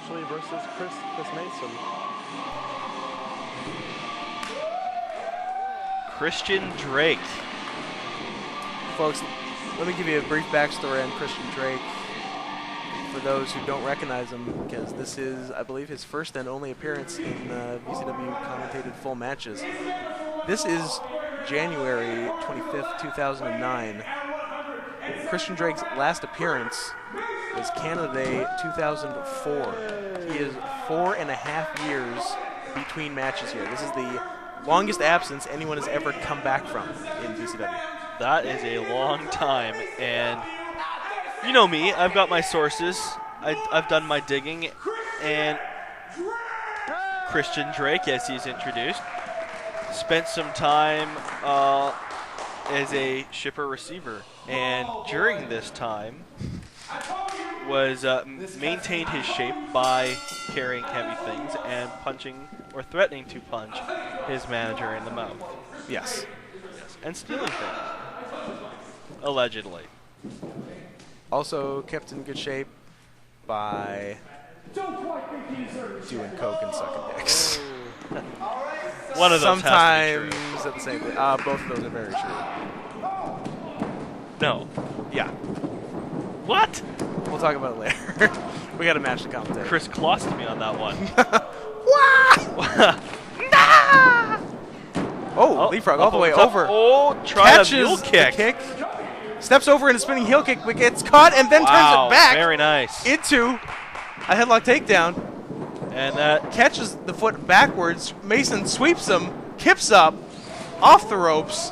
Ashley versus Chris Mason. Christian Drake. Folks, let me give you a brief backstory on Christian Drake for those who don't recognize him, because this is, I believe, his first and only appearance in VCW commentated full matches. This is January 25th, 2009. Christian Drake's last appearance was Canada Day 2004. He is 4.5 years between matches here. This is the longest absence anyone has ever come back from in VCW. That is a long time, and you know me, I've got my sources. I've done my digging, and Christian Drake, as he's introduced, spent some time as a shipper-receiver, and during this time was maintained his shape by carrying heavy things and punching or threatening to punch his manager in the mouth. Yes. And stealing things. Allegedly. Also kept in good shape by doing coke and sucking dicks. One of those sometimes has to be true. at the same thing. Both of those are very true. No. Yeah. What? We'll talk about it later. We got to match the commentator. Chris clossed me on that one. Oh, leapfrog all the way over. Oh, try catches a mule kick. The kick. Steps over in a spinning heel kick, but gets caught and then turns it back. Very nice. Into a headlock takedown. And that Catches the foot backwards. Mason sweeps him, kips up, off the ropes.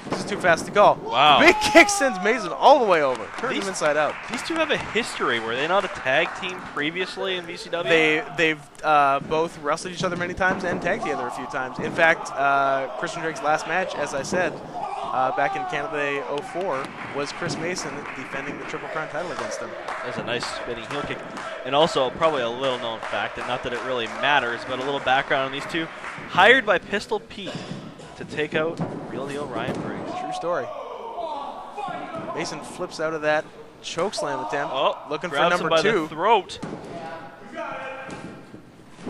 This is too fast to go. Wow. Big kick sends Mason all the way over. Turns him inside out. These two have a history. Were they not a tag team previously in VCW? They've both wrestled each other many times and tagged together a few times. In fact, Christian Drake's last match, as I said, back in Canada Day 04, was Chris Mason defending the Triple Crown title against him. That's a nice spinning heel kick. And also, probably a little known fact, and not that it really matters, but a little background on these two. Hired by Pistol Pete to take out Real Deal Ryan Briggs. True story. Mason flips out of that chokeslam attempt. Oh, looking for grabs him number by 2. the throat.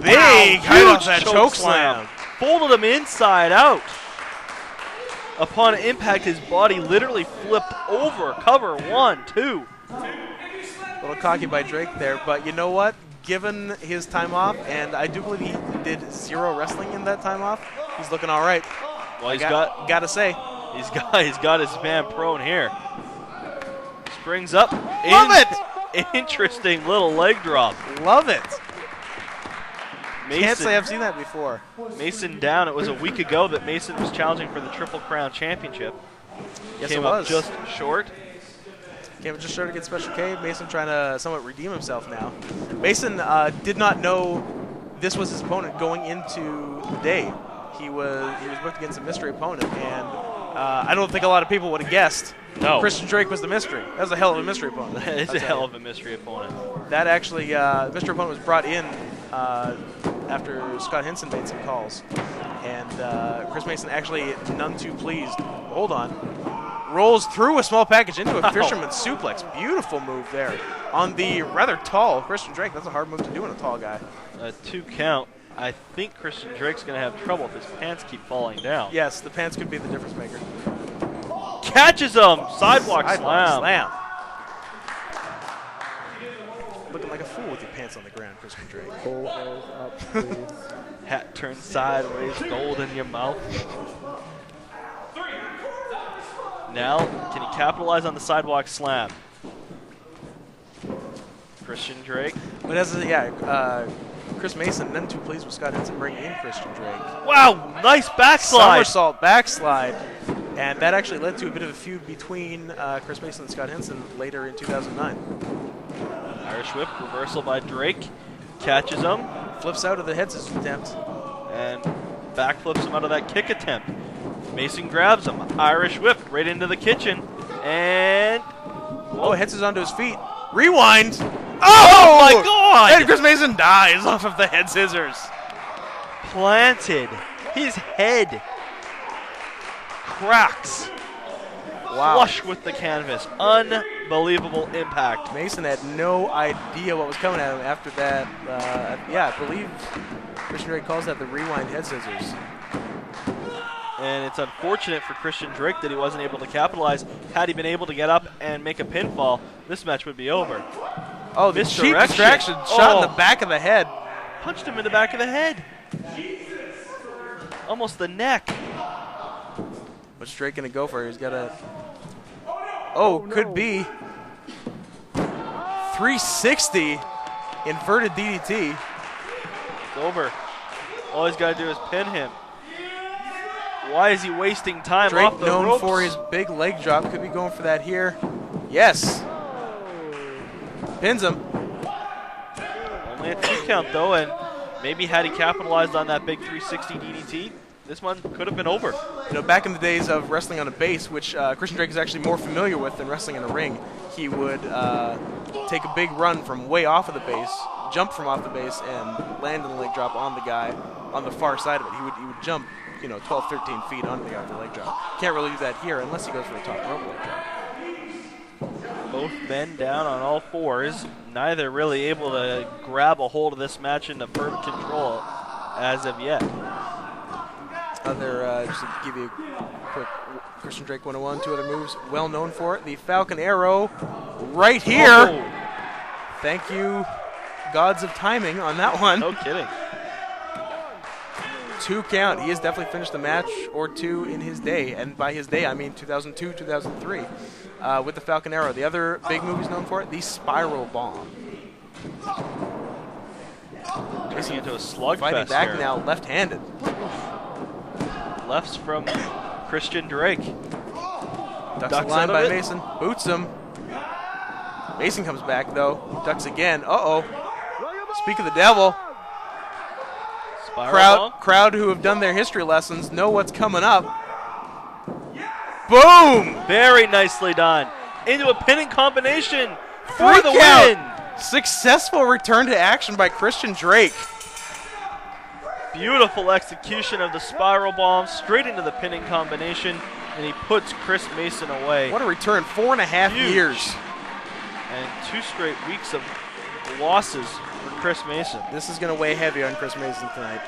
Big height off Huge that chokeslam. chokeslam. Folded him inside out. Upon impact, his body literally flipped over. Cover 1, 2. A little cocky by Drake there, but you know what? Given his time off, and I do believe he did 0 wrestling in that time off, he's looking all right. Well, he's gotta say, he's got his man prone here. Springs up. Love it. Interesting little leg drop. Love it. Mason, Can't say I've seen that before. Mason down. It was a week ago that Mason was challenging for the Triple Crown Championship. Yes, Came it was. up just short. Came just short against Special K. Mason trying to somewhat redeem himself now. Mason did not know this was his opponent going into the day. He was booked against a mystery opponent, and I don't think a lot of people would have guessed. No. Christian Drake was the mystery. That was a hell of a mystery opponent. That is a hell of a mystery opponent. That actually, mystery opponent was brought in after Scott Henson made some calls, and Chris Mason actually none too pleased. Hold on. Rolls through a small package into a fisherman's suplex. Beautiful move there on the rather tall Christian Drake. That's a hard move to do in a tall guy. 2 count. I think Christian Drake's going to have trouble if his pants keep falling down. Yes, the pants could be the difference maker. Catches him. Sidewalk slam. Looking like a fool with your pants on the ground, Christian Drake. Pull those up, please. Hat turned sideways, gold in your mouth. Now, can he capitalize on the sidewalk slam? Christian Drake. But Chris Mason, none too pleased with Scott Henson bringing in Christian Drake. Wow, nice backslide. Somersault backslide. And that actually led to a bit of a feud between Chris Mason and Scott Henson later in 2009. Irish whip, reversal by Drake. Catches him. Flips out of the head scissors attempt. And backflips him out of that kick attempt. Mason grabs him. Irish whip right into the kitchen. And Hits onto his feet. Rewind. Oh my God! And Chris Mason dies off of the head scissors. Planted. His head cracks. Wow. Flush with the canvas. Unbelievable. unbelievable impact. Mason had no idea what was coming at him after that. Yeah, I believe Christian Drake calls that the rewind head scissors. And it's unfortunate for Christian Drake that he wasn't able to capitalize. Had he been able to get up and make a pinfall, this match would be over. Oh, the cheap distraction shot in the back of the head. Punched him in the back of the head. Almost the neck. What's Drake going to go for? He's got a... Oh, could be. 360 inverted DDT. It's over. All he's got to do is pin him. Why is he wasting time Drake, off the known ropes? for his big leg drop, could be going for that here. Yes. Pins him. Only a 2 count though, and maybe had he capitalized on that big 360 DDT, this one could have been over. You know, back in the days of wrestling on a base, which Christian Drake is actually more familiar with than wrestling in a ring, he would take a big run from way off of the base, jump from off the base, and land in the leg drop on the guy on the far side of it. He would jump, 12, 13 feet onto the guy with the leg drop. Can't really do that here unless he goes for a top rope leg drop. Both men down on all fours. Neither really able to grab a hold of this match into firm control as of yet. Just to give you a quick Christian Drake 101, 2 other moves well known for it. The Falcon Arrow right here. Oh. Thank you, gods of timing on that one. No kidding. 2 count. He has definitely finished a match or 2 in his day. And by his day, I mean 2002, 2003 with the Falcon Arrow. The other big move he's known for it, the Spiral Bomb. Turning into a slugfest fighting back here. now, left-handed. Lefts from Christian Drake. Ducks the Ducks line out of by it. Mason. Boots him. Mason comes back, though. Ducks again. Uh-oh. Speak of the devil. Spiral bomb. Crowd who have done their history lessons know what's coming up. Boom! Very nicely done. Into a pinning combination for 3 the count. win. Successful return to action by Christian Drake. Beautiful execution of the spiral bomb straight into the pinning combination, and he puts Chris Mason away. What a return. 4.5 Huge. years. And 2 straight weeks of losses for Chris Mason. This is going to weigh heavy on Chris Mason tonight.